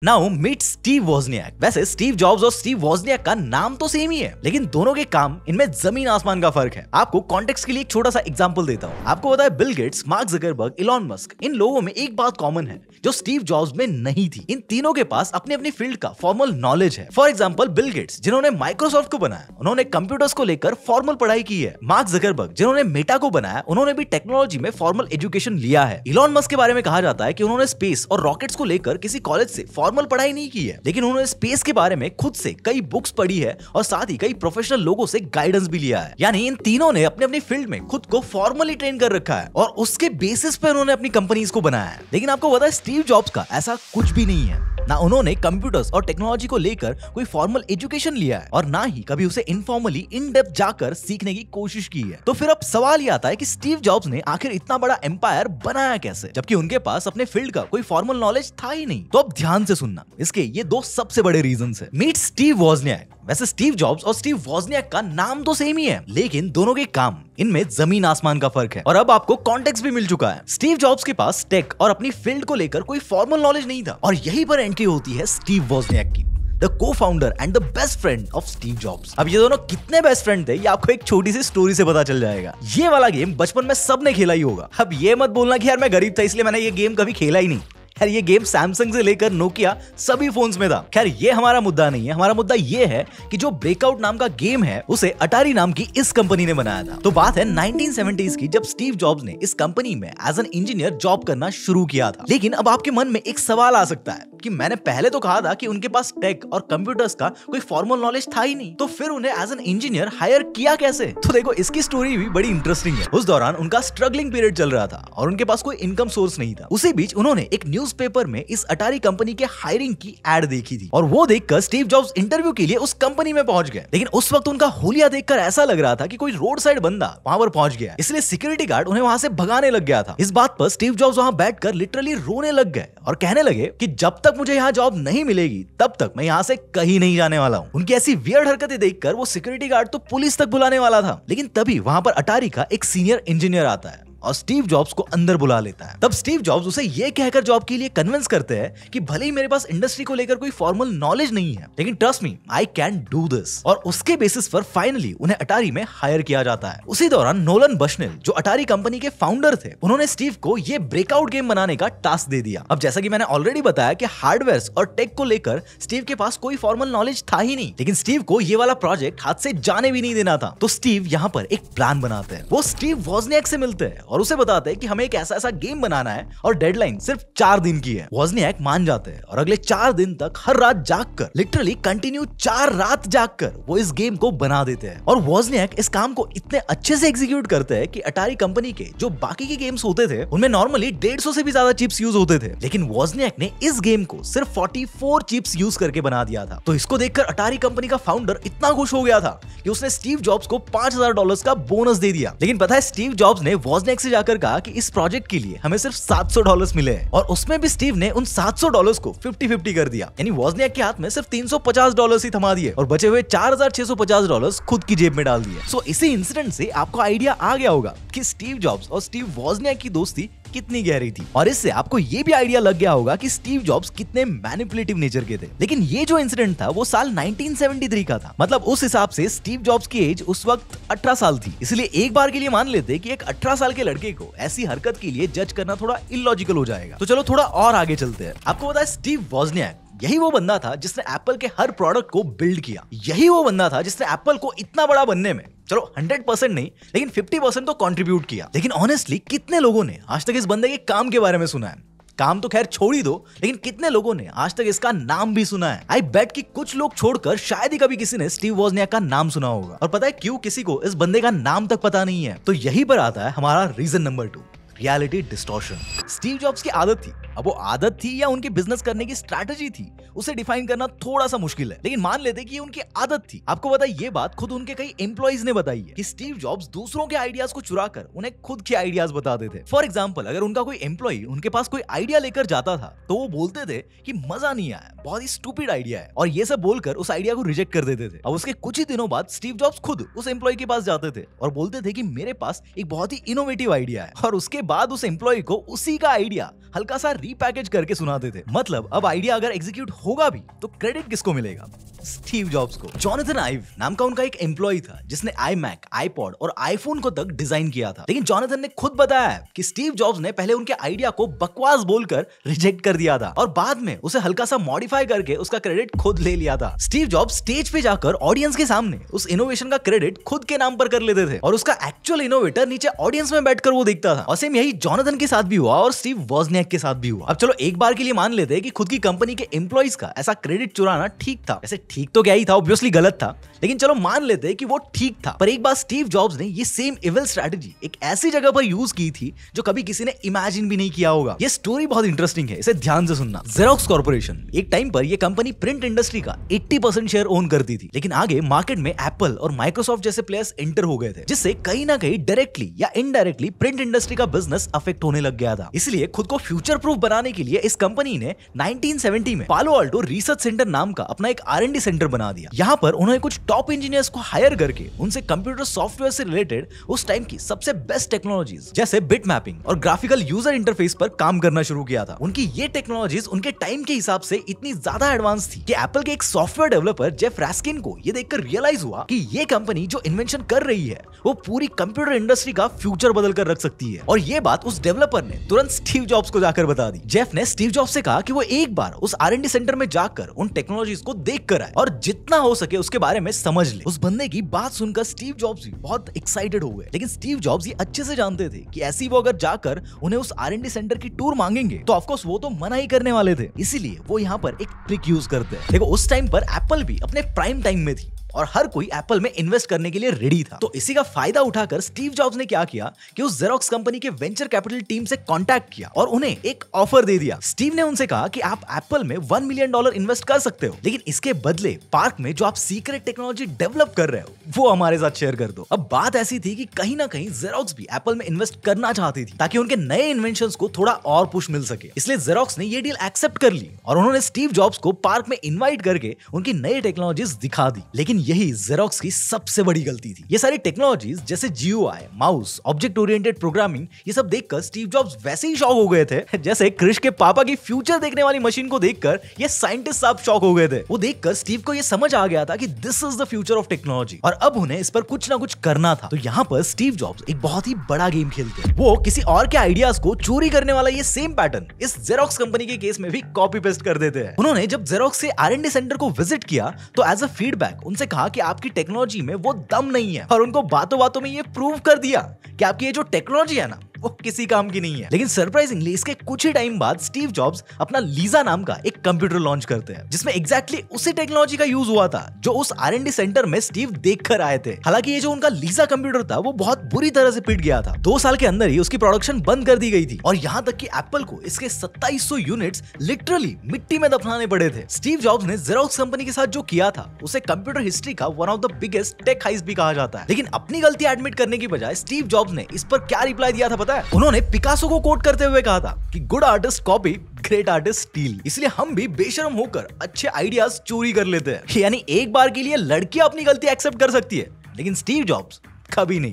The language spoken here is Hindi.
Now meet Steve Wozniak. वैसे स्टीव जॉब्स और स्टीव वोजनियाक का नाम तो सेम ही है, लेकिन दोनों के काम इनमें जमीन आसमान का फर्क है। आपको कॉन्टेक्स्ट के लिए एक छोटा सा एग्जांपल देता हूँ। आपको पता है Bill Gates, Mark Zuckerberg, Elon Musk, इन लोगों में एक बात कॉमन है जो स्टीव जॉब्स में नहीं थी। इन तीनों के पास अपनी अपनी फील्ड का फॉर्मल नॉलेज है। फॉर एग्जाम्पल बिल गेट्स, जिन्होंने माइक्रोसॉफ्ट को बनाया, उन्होंने कंप्यूटर्स को लेकर फॉर्मल पढ़ाई की है। मार्क जकरबर्ग, जिन्होंने मेटा को बनाया, उन्होंने भी टेक्नोलॉजी में फॉर्मल एजुकेशन लिया है। इलॉन मस्क के बारे में कहा जाता है कि उन्होंने स्पेस और रॉकेट्स को लेकर किसी कॉलेज से फॉर्मल पढ़ाई नहीं की है, लेकिन उन्होंने स्पेस के बारे में खुद से कई बुक्स पढ़ी है और साथ ही कई प्रोफेशनल लोगों से गाइडेंस भी लिया है। यानी इन तीनों ने अपनी अपनी फील्ड में खुद को फॉर्मली ट्रेन कर रखा है और उसके बेसिस पे उन्होंने अपनी कंपनीज को बनाया है। लेकिन आपको पता है स्टीव जॉब्स का ऐसा कुछ भी नहीं है। ना उन्होंने कंप्यूटर्स और टेक्नोलॉजी को लेकर कोई फॉर्मल एजुकेशन लिया है और ना ही कभी उसे इनफॉर्मली इन डेप्थ जाकर सीखने की कोशिश की है। तो फिर अब सवाल ये आता है कि स्टीव जॉब्स ने आखिर इतना बड़ा एम्पायर बनाया कैसे, जबकि उनके पास अपने फील्ड का कोई फॉर्मल नॉलेज था ही नहीं। तो अब ध्यान से सुनना, इसके ये दो सबसे बड़े रीजंस है। Meet Steve Wozniak. वैसे स्टीव जॉब्स और स्टीव वोजनियाक का नाम तो सेम ही है, लेकिन दोनों के काम इनमें जमीन आसमान का फर्क है। और अब आपको कॉन्टेक्स्ट भी मिल चुका है। स्टीव जॉब्स के पास टेक और अपनी फील्ड को लेकर कोई फॉर्मल नॉलेज नहीं था और यहीं पर एंट्री होती है स्टीव वोजनियाक की, the co-founder and the best friend of Steve Jobs. अब ये दोनों कितने बेस्ट फ्रेंड थे ये आपको एक छोटी सी स्टोरी से पता चल जाएगा। ये वाला गेम बचपन में सबने खेला ही होगा। अब ये मत बोलना कि यार मैं गरीब था इसलिए मैंने ये गेम कभी खेला ही नहीं। खैर ये गेम सैमसंग से लेकर नोकिया सभी फोन्स में था। खैर ये हमारा मुद्दा नहीं है। हमारा मुद्दा ये है कि जो ब्रेकआउट नाम का गेम है उसे अटारी नाम की इस कंपनी ने बनाया था। तो बात है 1970s की, जब स्टीव जॉब्स ने इस कंपनी में एज एन इंजीनियर जॉब करना शुरू किया था। लेकिन अब आपके मन में एक सवाल आ सकता है कि मैंने पहले तो कहा था कि उनके पास टेक और कंप्यूटर्स का कोई फॉर्मल नॉलेज था ही नहीं, तो फिर उन्हें एज एन इंजीनियर हायर किया कैसे? तो देखो इसकी स्टोरी भी बड़ी इंटरेस्टिंग है। उस दौरान उनका स्ट्रगलिंग पीरियड चल रहा था और उनके पास कोई इनकम सोर्स नहीं था। उसी बीच उन्होंने एक न्यूज़पेपर में इस अटारी कंपनी के हायरिंग की एड देखी थी और वो देखकर स्टीव जॉब्स इंटरव्यू के लिए उस कंपनी में पहुंच गए। लेकिन उस वक्त उनका हुलिया देखकर ऐसा लग रहा था कि कोई रोड साइड बंदा वहां पर पहुंच गया, इसलिए सिक्योरिटी गार्ड उन्हें वहां से भगाने लग गया था। इस बात पर स्टीव जॉब्स वहां बैठकर लिटरली रोने लग गए और कहने लगे कि जब तक मुझे यहाँ जॉब नहीं मिलेगी तब तक मैं यहाँ से कहीं नहीं जाने वाला हूँ। उनकी ऐसी वियर्ड हरकतें देखकर वो सिक्योरिटी गार्ड तो पुलिस तक बुलाने वाला था, लेकिन तभी वहां पर अटारी का एक सीनियर इंजीनियर आता है और स्टीव जॉब्स को अंदर बुला लेता है। तब स्टीव जॉब्स उसे ये कहकर जॉब के लिए कन्विंस करते हैं कि भले ही मेरे पास इंडस्ट्री को लेकर कोई फॉर्मल नॉलेज नहीं है, लेकिन trust me I can do this. और उसके बेसिस पर फाइनली उन्हें अटारी में हायर किया जाता है। उसी दौरान नोलन बशनेल, जो अटारी कंपनी के फाउंडर थे, उन्होंने स्टीव को ये ब्रेकआउट गेम बनाने का टास्क दे दिया। अब जैसा कि मैंने ऑलरेडी बताया कि हार्डवेयर और टेक को लेकर स्टीव के पास कोई फॉर्मल नॉलेज था ही नहीं, लेकिन स्टीव को ये वाला प्रोजेक्ट हाथ से जाने भी नहीं देना था। तो स्टीव यहाँ पर एक प्लान बनाते हैं। वो स्टीव वोजनियाक से मिलते हैं और उसे बताते हैं कि हमें एक ऐसा ऐसा गेम बनाना है और डेडलाइन सिर्फ 4 दिन की है। वोजनियाक मान जाते हैं और अगले 4 दिन तक हर रात जागकर, लिटरली कंटिन्यू 4 रात जागकर वो इस गेम को बना देते हैं। और वोजनियाक इस काम को इतने अच्छे से एग्जीक्यूट करते हैं कि अटारी कंपनी के जो बाकी के गेम्स होते थे उनमें नॉर्मली 150 से भी ज्यादा चिप्स यूज होते थे, लेकिन वोजनियाक ने इस गेम को सिर्फ 44 चिप्स यूज करके बना दिया था। तो इसको देखकर अटारी कंपनी का फाउंडर इतना खुश हो गया था कि उसने स्टीव जॉब्स को $5000 का बोनस दे दिया। लेकिन पता है स्टीव जॉब्स ने वोजनियाक से जाकर कहा कि इस प्रोजेक्ट के लिए हमें सिर्फ $700 मिले हैं और उसमें भी स्टीव ने उन $700 को 50-50 कर दिया। यानी वोजनियाक के हाथ में सिर्फ $350 ही थमा दिए और बचे हुए $4650 खुद की जेब में डाल दिए। सो इसी इंसिडेंट से आपको आइडिया आ गया होगा कि स्टीव जॉब्स और स्टीव वोजनियाक की दोस्ती कितनी गहरी थी, और इससे आपको ये भी आइडिया लग गया होगा कि स्टीव जॉब्स कितने मैनिपुलेटिव नेचर के थे। लेकिन ये जो इंसिडेंट था वो साल 1973 का था। मतलब उस हिसाब से स्टीव जॉब्स की एज उस वक्त 18 साल थी। इसलिए एक बार के लिए मान लेते कि एक 18 साल के लड़के को ऐसी हरकत के लिए जज करना थोड़ा इलॉजिकल हो जाएगा। तो चलो थोड़ा और आगे चलते हैं। आपको पता है स्टीव वोजनियाक यही वो बंदा था जिसने एप्पल के हर प्रोडक्ट को बिल्ड किया। यही वो बंदा था जिसने एप्पल को इतना बड़ा बनने में, चलो 100% नहीं लेकिन 50% तो कंट्रीब्यूट किया। लेकिन ऑनेस्टली कितने लोगों ने आज तक इस बंदे के काम के बारे में सुना है? काम तो खैर छोड़ ही दो, लेकिन कितने लोगों ने आज तक इसका नाम भी सुना है? आई बेट कि कुछ लोग छोड़कर शायद ही कभी किसी ने स्टीव वोजनियाक का नाम सुना होगा। और पता है क्यों किसी को इस बंदे का नाम तक पता नहीं है? तो यही पर आता है हमारा reason number 2, reality distortion. Steve Jobs की आदत थी, अब वो आदत थी या उनकी बिजनेस करने की स्ट्रैटेजी थी उसे डिफाइन करना थोड़ा सा मुश्किल है, लेकिन मान लेते कि ये उनकी आदत थी। आपको पता है ये बात खुद उनके कई एम्प्लॉइज ने बताई है कि स्टीव जॉब्स दूसरों के आइडियाज को चुराकर उन्हें खुद के आइडियाज बताते थे। फॉर एग्जाम्पल अगर उनका कोई एम्प्लॉय उनके पास कोई आइडिया लेकर जाता था तो वो बोलते थे कि मजा नहीं आया, बहुत ही स्टूपिड आइडिया है, और ये सब बोलकर उस आइडिया को रिजेक्ट कर देते थे। अब उसके कुछ ही दिनों बाद स्टीव जॉब्स खुद उस एम्प्लॉय के पास जाते थे और बोलते थे कि मेरे पास एक बहुत ही इनोवेटिव आइडिया है, और उसके बाद उस एम्प्लॉय को उसी का आइडिया हल्का सा रीपैकेज करके सुनाते थे। मतलब अब आइडिया अगर एग्जीक्यूट होगा भी तो क्रेडिट किसको मिलेगा? स्टीव जॉब्स को। जॉनथन आइव नाम का उनका एक एम्प्लॉय था जिसने iMac, iPod और iPhone को तक डिजाइन किया था। लेकिन जॉनथन ने खुद बताया है कि स्टीव जॉब्स ने पहले उनके आइडिया को बकवास बोलकर रिजेक्ट कर दिया था और बाद में उसे हल्का सा मॉडिफाई करके उसका क्रेडिट खुद ले लिया था। स्टीव जॉब्स स्टेज पे जाकर ऑडियंस के सामने उस इनोवेशन का क्रेडिट खुद के नाम पर कर लेते थे और उसका एक्चुअल इनोवेटर नीचे ऑडियंस में बैठकर वो देखता था। और सेम यही जॉनथन के साथ भी हुआ और स्टीव वॉज़नियाक के साथ भी हुआ। अब चलो एक बार के लिए मान लेते हैं कि खुद की कंपनी के एम्प्लॉइज का ऐसा क्रेडिट चुराना ठीक था। वैसे ठीक तो क्या ही था, ऑब्वियसली गलत था, लेकिन चलो मान लेते हैं कि वो ठीक था। पर एक बार स्टीव जॉब्स ने ये सेम इविल स्ट्रेटजी एक ऐसी जगह पर यूज की थी जो कभी किसी ने इमेजिन भी नहीं किया होगा। ये स्टोरी बहुत इंटरेस्टिंग है, इसे ध्यान से सुनना। जेरोक्स कॉर्पोरेशन, एक टाइम पर ये कंपनी प्रिंट इंडस्ट्री का 80% शेयर ओन करती थी, लेकिन आगे मार्केट में एप्पल और माइक्रोसॉफ्ट जैसे प्लेयर्स एंटर हो गए थे, जिससे कहीं ना कहीं डायरेक्टली या इनडायरेक्टली प्रिंट इंडस्ट्री का बिजनेस अफेक्ट होने लग गया था। इसलिए खुद को फ्यूचर प्रूफ बनाने के लिए इस कंपनी ने 1970 में पालो अल्टो रिसर्च सेंटर नाम का अपना एक R&D सेंटर बना दिया। यहाँ पर उन्होंने कुछ टॉप इंजीनियर्स को हायर करके उनसे कंप्यूटर सॉफ्टवेयर से रिलेटेड उस टाइम की सबसे बेस्ट टेक्नोलॉजीज जैसे बिट मैपिंग और ग्राफिकल यूजर इंटरफेस पर काम करना शुरू किया था। उनकी ये टेक्नोलॉजीज उनके टाइम के हिसाब से इतनी ज्यादा एडवांस थी कि एप्पल के एक सॉफ्टवेयर डेवलपर जेफ रैस्किन को ये देखकर रियलाइज हुआ कि ये कंपनी जो इन्वेंशन कर रही है वो पूरी कंप्यूटर इंडस्ट्री का फ्यूचर बदल कर रख सकती है। और ये बात उस डेवलपर ने तुरंत स्टीव जॉब्स को जाकर बता दी। जेफ ने स्टीव जॉब्स से कहा कि वो एक बार उस R&D सेंटर में जाकर उन टेक्नोलॉजीज को देख कर आए और जितना हो सके उसके बारे में समझ ले। उस बंदे की बात सुनकर स्टीव जॉब्स भी बहुत एक्साइटेड हो गए, लेकिन स्टीव जॉब्स ये अच्छे से जानते थे कि ऐसी वो अगर जाकर उन्हें उस R&D सेंटर की टूर मांगेंगे तो ऑफकोर्स वो तो मना ही करने वाले थे। इसीलिए वो यहाँ पर एक ट्रिक यूज करते हैं। देखो उस टाइम पर एप्पल भी अपने प्राइम टाइम में थी और हर कोई एप्पल में इन्वेस्ट करने के लिए रेडी था। तो इसी का फायदा उठाकर स्टीव जॉब्स ने क्या किया कि उस जेरोक्स कंपनी के वेंचर कैपिटल टीम से कांटेक्ट किया और उन्हें एक ऑफर दे दिया। स्टीव ने उनसे कहा कि आप एप्पल में $1 मिलियन इन्वेस्ट कर सकते हो, लेकिन इसके बदले पार्क में जो आप सीक्रेट टेक्नोलॉजी डेवलप कर रहे हो वो हमारे साथ शेयर कर दो। अब बात ऐसी थी कि कहीं ना कहीं जेरोक्स भी एप्पल में इन्वेस्ट करना चाहती थी ताकि उनके नए इन्वेंशंस को थोड़ा और पुश मिल सके। इसलिए जेरोक्स ने ये डील एक्सेप्ट कर ली और उन्होंने स्टीव जॉब्स को पार्क में इन्वाइट करके उनकी नई टेक्नोलॉजीज दिखा दी। लेकिन यही जेरोक्स की सबसे बड़ी गलती थी। ये सारी टेक्नोलॉजीज जैसे GUI, mouse, object oriented programming, ये सब देखकर स्टीव जॉब्स वैसे ही शॉक हो गए थे जैसे क्रिश के पापा की फ्यूचर देखने वाली मशीन को देखकर ये साइंटिस्ट साहब शॉक हो गए थे। वो देखकर स्टीव को ये समझ आ गया था कि this is the future of technology और अब उन्हें इस पर कुछ ना कुछ करना था। तो यहाँ पर स्टीव जॉब्स एक बहुत ही बड़ा गेम खेलते हैं। वो किसी और के आइडियाज को चोरी करने वाला ये सेम पैटर्न इस जेरोक्स कंपनी के केस में भी कॉपी पेस्ट कर देते हैं। उन्होंने जब जेरोक्स से R&D सेंटर को विजिट किया तो एज अ फीडबैक उनसे कहा कि आपकी टेक्नोलॉजी में वो दम नहीं है और उनको बातों बातों में ये प्रूव कर दिया कि आपकी ये जो टेक्नोलॉजी है ना वो किसी काम की नहीं है। लेकिन सरप्राइजिंगली इसके कुछ ही टाइम बाद स्टीव जॉब्स अपना लीजा नाम का एक कंप्यूटर लॉन्च करते हैं जिसमें एग्जैक्टली उसी टेक्नोलॉजी का यूज हुआ था जो उस R&D सेंटर में स्टीव देख कर आए थे। हालांकि ये जो उनका लीजा कंप्यूटर था वो बहुत बुरी तरह से पिट गया था। 2 साल के अंदर ही उसकी प्रोडक्शन बंद कर दी गई थी और यहाँ तक कि एप्पल को इसके 2700 यूनिट्स लिटरली मिट्टी में दफनाने पड़े थे। स्टीव जॉब्स ने जेरोक्स कंपनी के साथ जो किया था उसे कंप्यूटर हिस्ट्री का one of the biggest tech heist भी कहा जाता है। लेकिन अपनी गलती एडमिट करने की बजाय स्टीव जॉब्स ने इस पर क्या रिप्लाई दिया था पता है? उन्होंने पिकासो को कोट करते हुए कहा था कि good artist copy, great artist steel. इसलिए हम भी बेशर्म होकर अच्छे आइडियाज चोरी कर लेते हैं। यानी एक बार के लिए लड़कियां अपनी गलती एक्सेप्ट कर सकती है लेकिन स्टीव जॉब्स कभी नहीं।